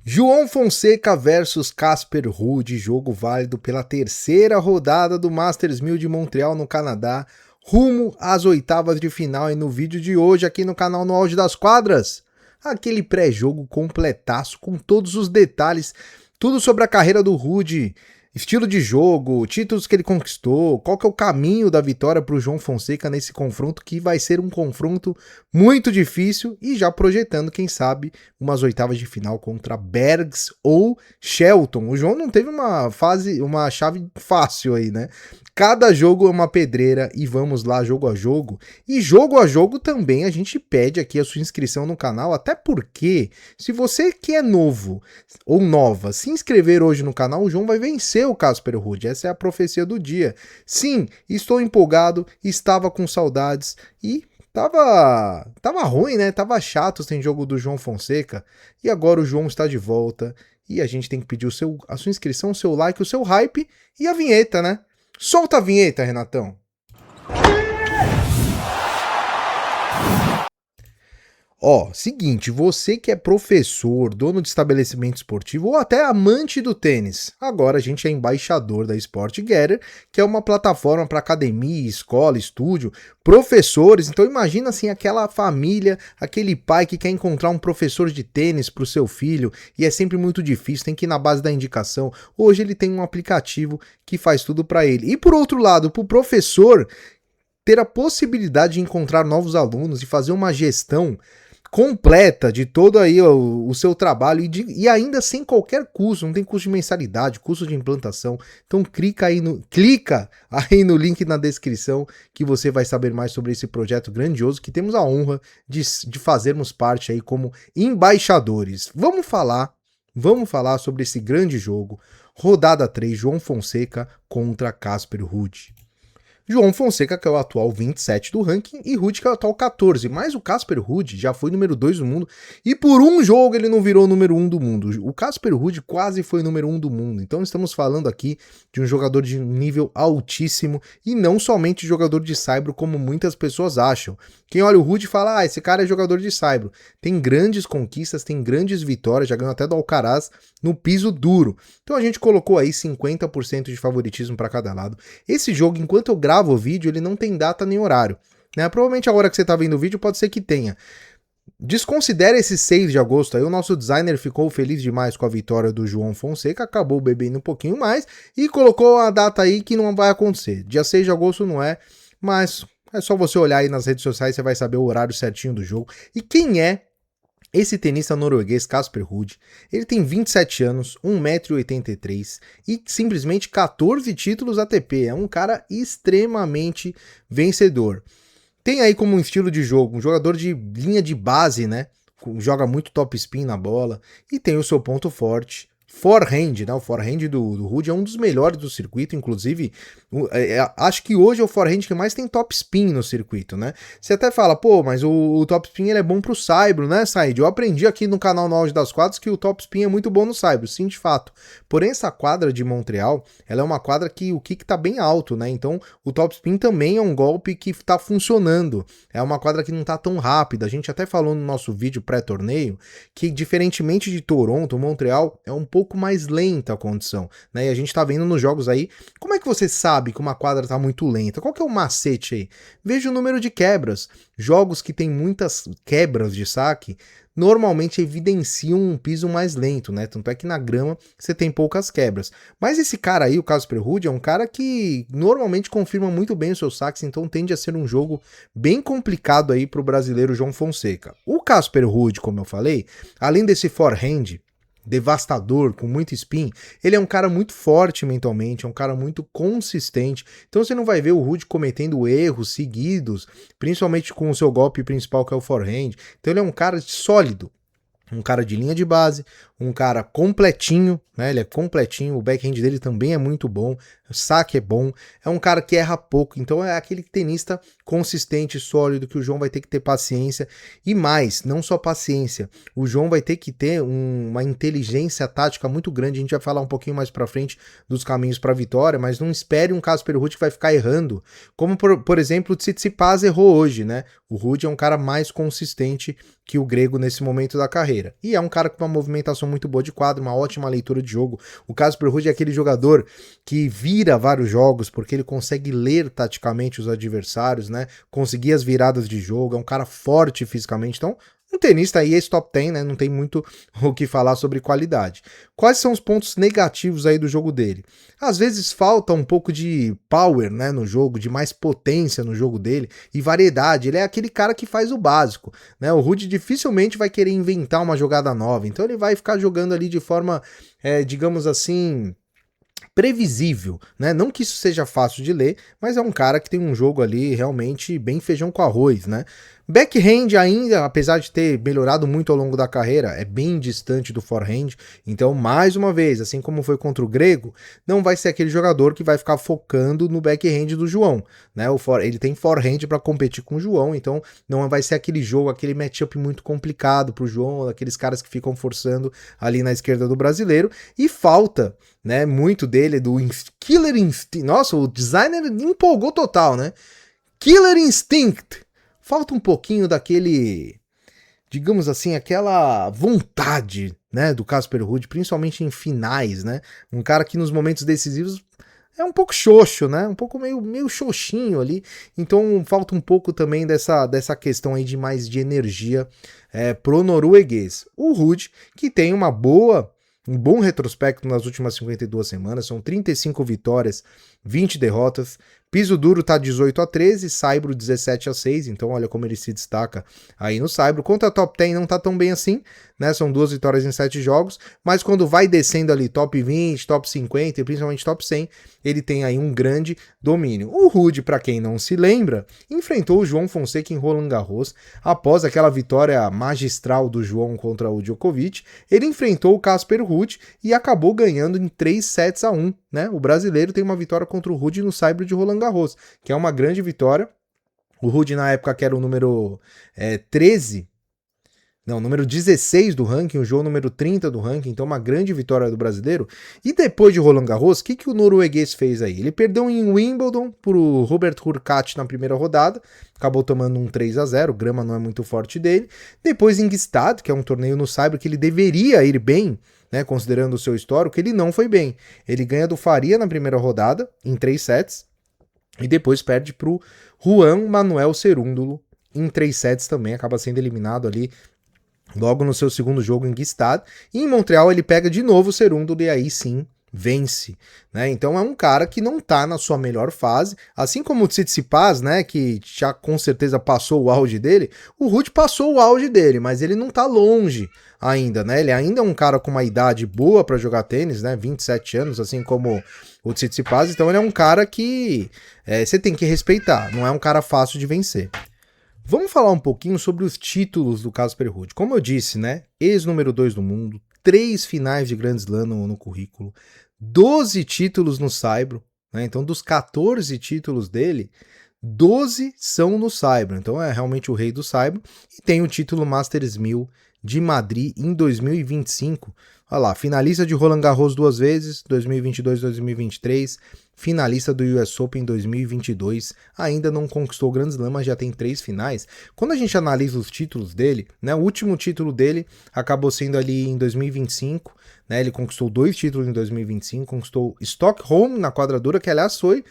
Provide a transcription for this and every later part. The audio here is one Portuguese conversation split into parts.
João Fonseca versus Casper Ruud, jogo válido pela terceira rodada do Masters 1000 de Montreal, no Canadá, rumo às oitavas de final. E no vídeo de hoje, aqui no canal No Auge das Quadras, aquele pré-jogo completaço, com todos os detalhes, tudo sobre a carreira do Ruud, estilo de jogo, títulos que ele conquistou, qual que é o caminho da vitória para o João Fonseca nesse confronto, que vai ser um confronto muito difícil, e já projetando, quem sabe, umas oitavas de final contra Bergs ou Shelton. O João não teve uma chave fácil aí, né? Cada jogo é uma pedreira e vamos lá jogo a jogo. E jogo a jogo também a gente pede aqui a sua inscrição no canal, até porque se você que é novo ou nova se inscrever hoje no canal, o João vai vencer o Casper Ruud. Essa é a profecia do dia. Sim, estou empolgado, estava com saudades e tava ruim, né? Tava chato sem jogo do João Fonseca. E agora o João está de volta e a gente tem que pedir a sua inscrição, o seu like, o seu hype e a vinheta, né? Solta a vinheta, Renatão. Ó, seguinte, você que é professor, dono de estabelecimento esportivo ou até amante do tênis, agora a gente é embaixador da SportGather, que é uma plataforma para academia, escola, estúdio, professores. Então imagina assim aquela família, aquele pai que quer encontrar um professor de tênis para o seu filho e é sempre muito difícil, tem que ir na base da indicação. Hoje ele tem um aplicativo que faz tudo para ele. E por outro lado, para o professor ter a possibilidade de encontrar novos alunos e fazer uma gestão completa de todo aí o seu trabalho e ainda sem qualquer custo, não tem custo de mensalidade, custo de implantação. Então clica aí no link na descrição que você vai saber mais sobre esse projeto grandioso que temos a honra de fazermos parte aí como embaixadores. Vamos falar sobre esse grande jogo, rodada 3, João Fonseca contra Casper Ruud. João Fonseca, que é o atual 27 do ranking, e Ruud, que é o atual 14. Mas o Casper Ruud já foi número 2 do mundo, e por um jogo ele não virou número 1 do mundo. O Casper Ruud quase foi número 1 do mundo. Então estamos falando aqui de um jogador de nível altíssimo, e não somente jogador de saibro, como muitas pessoas acham. Quem olha o Ruud fala, esse cara é jogador de saibro. Tem grandes conquistas, tem grandes vitórias, já ganhou até do Alcaraz no piso duro. Então a gente colocou aí 50% de favoritismo para cada lado. Esse jogo, enquanto eu gravo o vídeo, ele não tem data nem horário, né? Provavelmente a hora que você tá vendo o vídeo pode ser que tenha. Desconsidere esse 6 de agosto aí, o nosso designer ficou feliz demais com a vitória do João Fonseca, acabou bebendo um pouquinho mais e colocou a data aí que não vai acontecer. Dia 6 de agosto não é, mas é só você olhar aí nas redes sociais, você vai saber o horário certinho do jogo. E quem é esse tenista norueguês, Casper Ruud? Ele tem 27 anos, 1,83 m e simplesmente 14 títulos ATP. É um cara extremamente vencedor. Tem aí como um estilo de jogo um jogador de linha de base, né? Joga muito top spin na bola e tem o seu ponto forte, forehand, né? O forehand do Ruud é um dos melhores do circuito, inclusive acho que hoje é o forehand que mais tem top spin no circuito, né? Você até fala, pô, mas o top spin ele é bom pro saibro, né, Said? Eu aprendi aqui no canal No Auge das Quadras que o top spin é muito bom no saibro, sim, de fato. Porém, essa quadra de Montreal, ela é uma quadra que o kick tá bem alto, né? Então, o top spin também é um golpe que tá funcionando. É uma quadra que não tá tão rápida. A gente até falou no nosso vídeo pré-torneio que, diferentemente de Toronto, Montreal é um pouco mais lenta a condição, né? E a gente tá vendo nos jogos aí. Como é que você sabe que uma quadra tá muito lenta? Qual que é o macete aí? Veja o número de quebras. Jogos que tem muitas quebras de saque normalmente evidenciam um piso mais lento, né? Tanto é que na grama você tem poucas quebras. Mas esse cara aí, o Casper Ruud, é um cara que normalmente confirma muito bem os seus saques, então tende a ser um jogo bem complicado aí pro brasileiro João Fonseca. O Casper Ruud, como eu falei, além desse forehand devastador, com muito spin, ele é um cara muito forte mentalmente, é um cara muito consistente, então você não vai ver o Ruud cometendo erros seguidos, principalmente com o seu golpe principal que é o forehand. Então ele é um cara sólido, um cara de linha de base, um cara completinho, né? Ele é completinho, o backhand dele também é muito bom, o saque é bom, é um cara que erra pouco, então é aquele tenista consistente, sólido, que o João vai ter que ter paciência, e mais, não só paciência, o João vai ter que ter uma inteligência tática muito grande, a gente vai falar um pouquinho mais pra frente dos caminhos pra vitória, mas não espere um Casper Ruud que vai ficar errando, como por exemplo o Tsitsipas errou hoje, né? O Ruud é um cara mais consistente que o grego nesse momento da carreira. E é um cara com uma movimentação muito boa de quadro, uma ótima leitura de jogo. O Casper Ruud é aquele jogador que vira vários jogos porque ele consegue ler taticamente os adversários, né? Conseguir as viradas de jogo, é um cara forte fisicamente. Então, um tenista aí, esse top 10, né? Não tem muito o que falar sobre qualidade. Quais são os pontos negativos aí do jogo dele? Às vezes falta um pouco de power, né, no jogo, de mais potência no jogo dele e variedade. Ele é aquele cara que faz o básico, né? O Ruud dificilmente vai querer inventar uma jogada nova, então ele vai ficar jogando ali de forma, digamos assim, previsível, né? Não que isso seja fácil de ler, mas é um cara que tem um jogo ali realmente bem feijão com arroz, né? Backhand ainda, apesar de ter melhorado muito ao longo da carreira, é bem distante do forehand, então mais uma vez, assim como foi contra o grego, não vai ser aquele jogador que vai ficar focando no backhand do João, né? Ele tem forehand para competir com o João, então não vai ser aquele jogo, aquele matchup muito complicado pro João, aqueles caras que ficam forçando ali na esquerda do brasileiro, e falta, né, muito dele, do Killer Instinct. Nossa, o designer empolgou total, né? Killer Instinct. Falta um pouquinho daquele, digamos assim, aquela vontade, né, do Casper Ruud, principalmente em finais, né? Um cara que nos momentos decisivos é um pouco xoxo, né? Um pouco meio xoxinho ali. Então falta um pouco também dessa questão aí de mais de energia pro norueguês. O Ruud, que tem um bom retrospecto nas últimas 52 semanas, são 35 vitórias, 20 derrotas, piso duro tá 18-13, saibro 17-6, então olha como ele se destaca aí no saibro. Contra a top 10 não tá tão bem assim, né? São 2 vitórias em 7 jogos, mas quando vai descendo ali top 20, top 50 e principalmente top 100, ele tem aí um grande domínio. O Ruud, para quem não se lembra, enfrentou o João Fonseca em Roland Garros após aquela vitória magistral do João contra o Djokovic. Ele enfrentou o Casper Ruud e acabou ganhando em 3-1, né? O brasileiro tem uma vitória contra o Ruud no saibro de Roland Garros, que é uma grande vitória. O Ruud na época que era o número 13, não, número 16 do ranking, o João número 30 do ranking, então uma grande vitória do brasileiro. E depois de Roland Garros, o que o norueguês fez aí? Ele perdeu em Wimbledon pro Robert Hurkacz na primeira rodada, acabou tomando um 3-0, o grama não é muito forte dele. Depois em Gstaad, que é um torneio no saibro que ele deveria ir bem, né, considerando o seu histórico, ele não foi bem. Ele ganha do Faria na primeira rodada, em 3 sets, e depois perde pro Juan Manuel Cerúndolo em 3 sets também, acaba sendo eliminado ali logo no seu segundo jogo em Gstaad, e em Montreal ele pega de novo o Cerúndolo e aí sim vence, né? Então é um cara que não tá na sua melhor fase, assim como o Tsitsipas, né, que já com certeza passou o auge dele. O Ruud passou o auge dele, mas ele não tá longe ainda, né? Ele ainda é um cara com uma idade boa para jogar tênis, né? 27 anos, assim como o Tsitsipas, então ele é um cara que você tem que respeitar, não é um cara fácil de vencer. Vamos falar um pouquinho sobre os títulos do Casper Ruud. Como eu disse, né? Ex-número 2 do mundo, 3 finais de Grand Slam no currículo, 12 títulos no saibro, né? Então dos 14 títulos dele, 12 são no saibro. Então é realmente o rei do saibro. E tem o título Masters 1000 de Madrid em 2025. Olha lá, finalista de Roland Garros 2 vezes, 2022 e 2023, finalista do US Open em 2022, ainda não conquistou o Grand Slam, mas já tem 3 finais. Quando a gente analisa os títulos dele, né, o último título dele acabou sendo ali em 2025, né, ele conquistou 2 títulos em 2025, conquistou Stockholm na quadradura, que aliás foi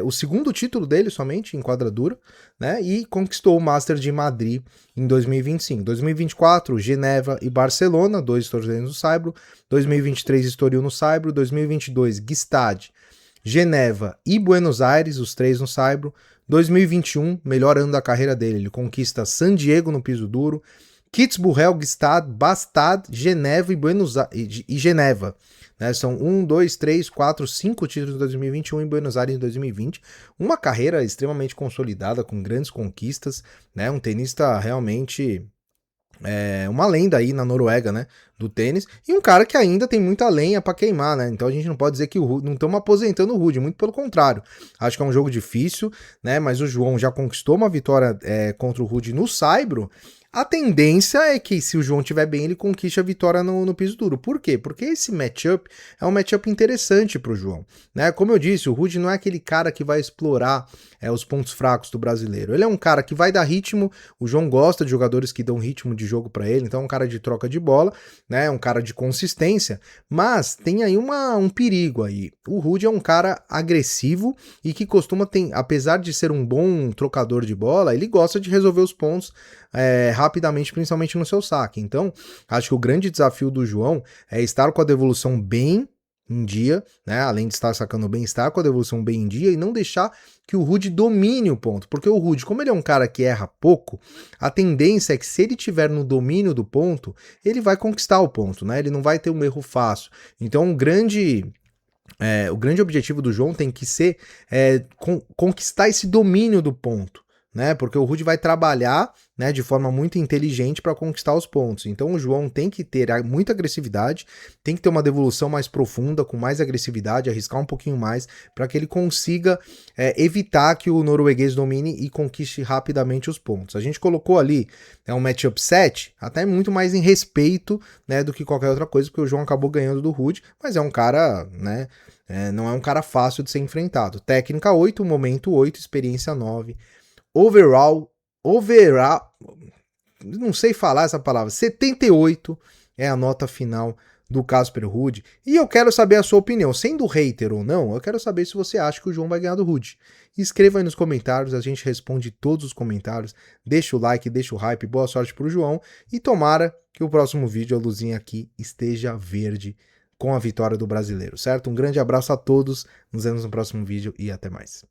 o segundo título dele somente em quadradura, né, e conquistou o Master de Madrid em 2025. 2024, Geneva e Barcelona, 2 torneios no saibro. 2023, Estoril no saibro. 2022, Gstaad, Geneva e Buenos Aires, os 3 no saibro. 2021, melhor ano da carreira dele, ele conquista San Diego no piso duro, Kitzbühel, Gstaad, Bastad, Geneva e Geneva. Né? São 1, 2, 3, 4, 5 títulos em 2021 e Buenos Aires em 2020. Uma carreira extremamente consolidada, com grandes conquistas, né? Um tenista realmente uma lenda aí na Noruega, né, do tênis, e um cara que ainda tem muita lenha para queimar, né, então a gente não pode dizer que não estamos aposentando o Ruud, muito pelo contrário, acho que é um jogo difícil, né, mas o João já conquistou uma vitória contra o Ruud no Saibro. A tendência é que, se o João estiver bem, ele conquiste a vitória no piso duro. Por quê? Porque esse matchup é um matchup interessante para o João, né? Como eu disse, o Ruud não é aquele cara que vai explorar os pontos fracos do brasileiro. Ele é um cara que vai dar ritmo, o João gosta de jogadores que dão ritmo de jogo para ele, então é um cara de troca de bola, né? É um cara de consistência, mas tem aí um perigo aí. O Ruud é um cara agressivo e que costuma ter, apesar de ser um bom trocador de bola, ele gosta de resolver os pontos rapidamente, principalmente no seu saque. Então, acho que o grande desafio do João é estar com a devolução bem em dia, né? Além de estar sacando bem, estar com a devolução bem em dia e não deixar que o Ruud domine o ponto. Porque o Ruud, como ele é um cara que erra pouco, a tendência é que, se ele tiver no domínio do ponto, ele vai conquistar o ponto, né? Ele não vai ter um erro fácil. Então, o grande objetivo do João tem que ser conquistar esse domínio do ponto, né? Porque o Ruud vai trabalhar, né, de forma muito inteligente para conquistar os pontos. Então o João tem que ter muita agressividade, tem que ter uma devolução mais profunda, com mais agressividade, arriscar um pouquinho mais, para que ele consiga evitar que o norueguês domine e conquiste rapidamente os pontos. A gente colocou ali um matchup 7, até muito mais em respeito, né, do que qualquer outra coisa, porque o João acabou ganhando do Ruud, mas é um cara, né, não é um cara fácil de ser enfrentado. Técnica 8, momento 8, experiência 9. Overall, não sei falar essa palavra, 78 é a nota final do Casper Ruud. E eu quero saber a sua opinião, sendo hater ou não, eu quero saber se você acha que o João vai ganhar do Ruud. Escreva aí nos comentários, a gente responde todos os comentários, deixa o like, deixa o hype, boa sorte pro João, e tomara que o próximo vídeo, a luzinha aqui, esteja verde com a vitória do brasileiro, certo? Um grande abraço a todos, nos vemos no próximo vídeo e até mais.